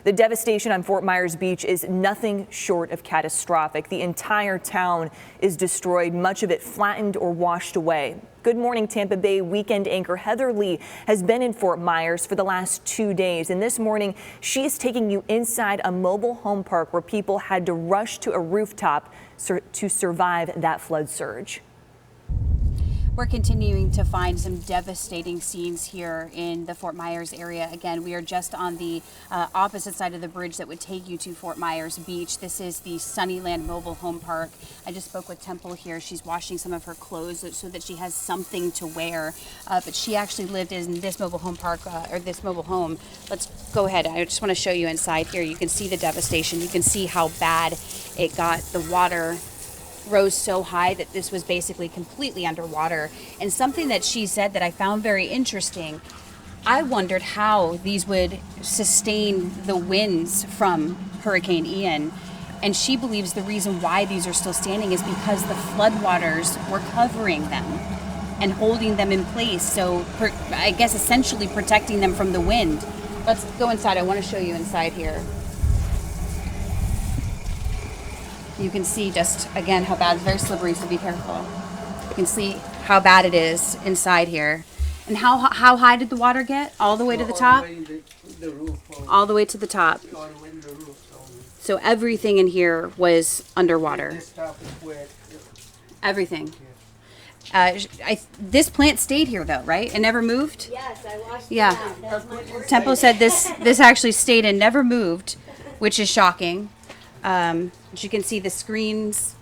The devastation on Fort Myers Beach is nothing short of catastrophic. The entire town is destroyed, much of it flattened or washed away. Good Morning Tampa Bay weekend anchor Heather Lee has been in Fort Myers for the last 2 days. And this morning, she is taking you inside a mobile home park where people had to rush to a rooftop to survive that flood surge. We're continuing to find some devastating scenes here in the Fort Myers area. Again, we are just on the opposite side of the bridge that would take you to Fort Myers Beach. This is the Sunnyland Mobile Home Park. I just spoke with Temple here. She's washing some of her clothes so that she has something to wear. But she actually lived in this mobile home park, or this mobile home. Let's go ahead. I just want to show you inside here. You can see the devastation. You can see how bad it got. The water rose so high that this was basically completely underwater. And something that she said that I found very interesting, I wondered how these would sustain the winds from Hurricane Ian. And she believes the reason why these are still standing is because the floodwaters were covering them and holding them in place. So I guess essentially protecting them from the wind. Let's go inside. I want to show you inside here. You can see just, again, how bad, it's very slippery, so be careful. You can see how bad it is inside here. And how high did the water get? All the way to the top? All the way to the top. So everything in here was underwater. Everything. This plant stayed here though, right? It never moved? Yes, I watched Yeah. Tempo said this actually stayed and never moved, which is shocking. As you can see, the screens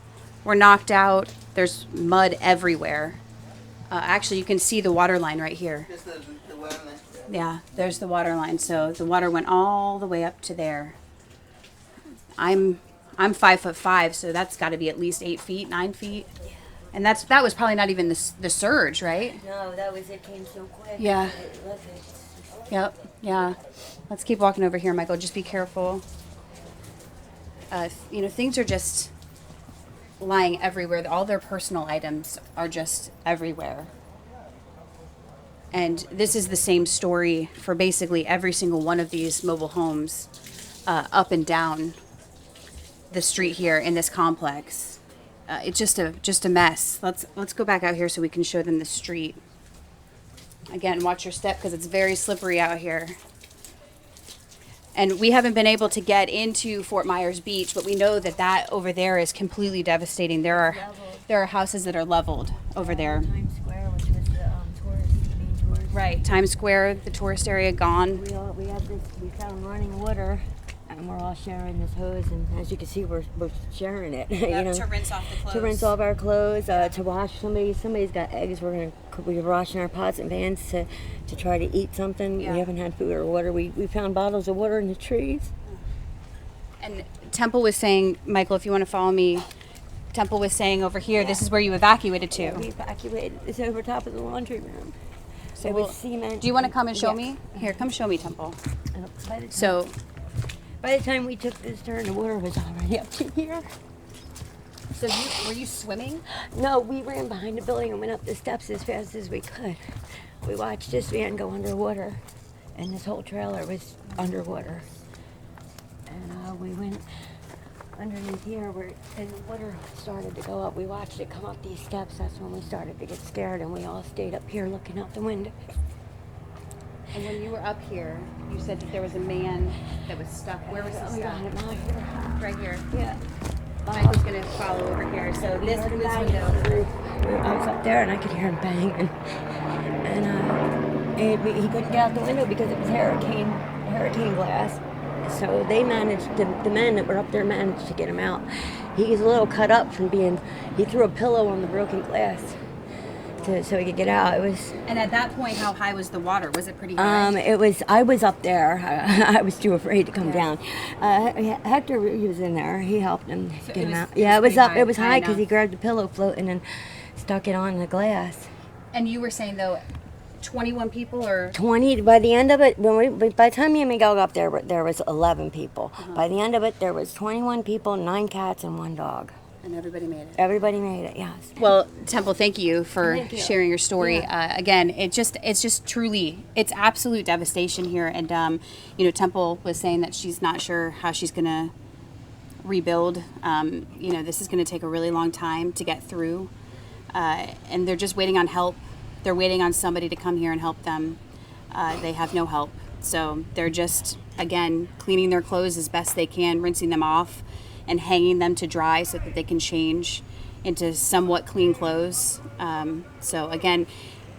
were knocked out. There's mud everywhere. Actually, you can see the water line right here. Yeah, there's the water line. So the water went all the way up to there. I'm 5'5", so that's got to be at least 8 feet, 9 feet. And that was probably not even the surge, right? No, it came so quick. Yeah. Yep. Yeah. Let's keep walking over here, Michael. Just be careful. Things are just lying everywhere. All their personal items are just everywhere. And this is the same story for basically every single one of these mobile homes up and down the street here in this complex. It's just a mess. Let's go back out here so we can show them the street. Again, watch your step because it's very slippery out here. And we haven't been able to get into Fort Myers Beach, but we know that over there is completely devastating. There are houses that are leveled over there. Times Square, which was the main tourist. Right, Times Square, the tourist area gone. We found running water, and we're all sharing this hose. And as you can see, we're sharing it. To rinse off the clothes. To rinse off our clothes, to wash Somebody's got eggs. We're washing our pots and pans to try to eat something. Yeah. We haven't had food or water. We found bottles of water in the trees. And Temple was saying, Michael, if you want to follow me, Temple was saying over here, this is where you evacuated to. We evacuated. It's over top of the laundry room. So it was cement. Do you want to come and show me? Here, come show me, Temple. By the time we took this turn, the water was already up to here. So were you swimming? No, we ran behind the building and went up the steps as fast as we could. We watched this van go underwater, and this whole trailer was underwater. And we went underneath here and the water started to go up. We watched it come up these steps. That's when we started to get scared, and we all stayed up here looking out the window. And when you were up here, you said that there was a man that was stuck. Where was he stuck? We got him out here. Right here. Yeah. Michael's going to follow over here. So this window. I was up there and I could hear him banging. And he couldn't get out the window because it was hurricane glass. So they managed, the men that were up there managed to get him out. He was a little cut up from he threw a pillow on the broken glass so he could get out. And at that point, how high was the water? Was it pretty high? I was up there. I was too afraid to come down. Hector, he was in there. He helped him get him out. Yeah, it was up. It was high because he grabbed the pillow floating and stuck it on the glass. And you were saying though, 21 people or 20 by the end of it. By the time me and Miguel got there was 11 people. By the end of it, there was 21 people, 9 cats, and 1 dog. And everybody made it. Everybody made it, yes. Well, Temple, thank you for Thank you. sharing your story. Yeah. Again, it's just truly, it's absolute devastation here. And, Temple was saying that she's not sure how she's going to rebuild. This is going to take a really long time to get through. And they're just waiting on help. They're waiting on somebody to come here and help them. They have no help. So they're just, again, cleaning their clothes as best they can, rinsing them off, and hanging them to dry so that they can change into somewhat clean clothes. So again,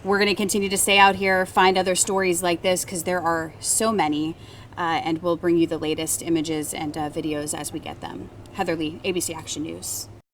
we're going to continue to stay out here, find other stories like this, because there are so many, and we'll bring you the latest images and videos as we get them. Heather Lee, ABC Action News.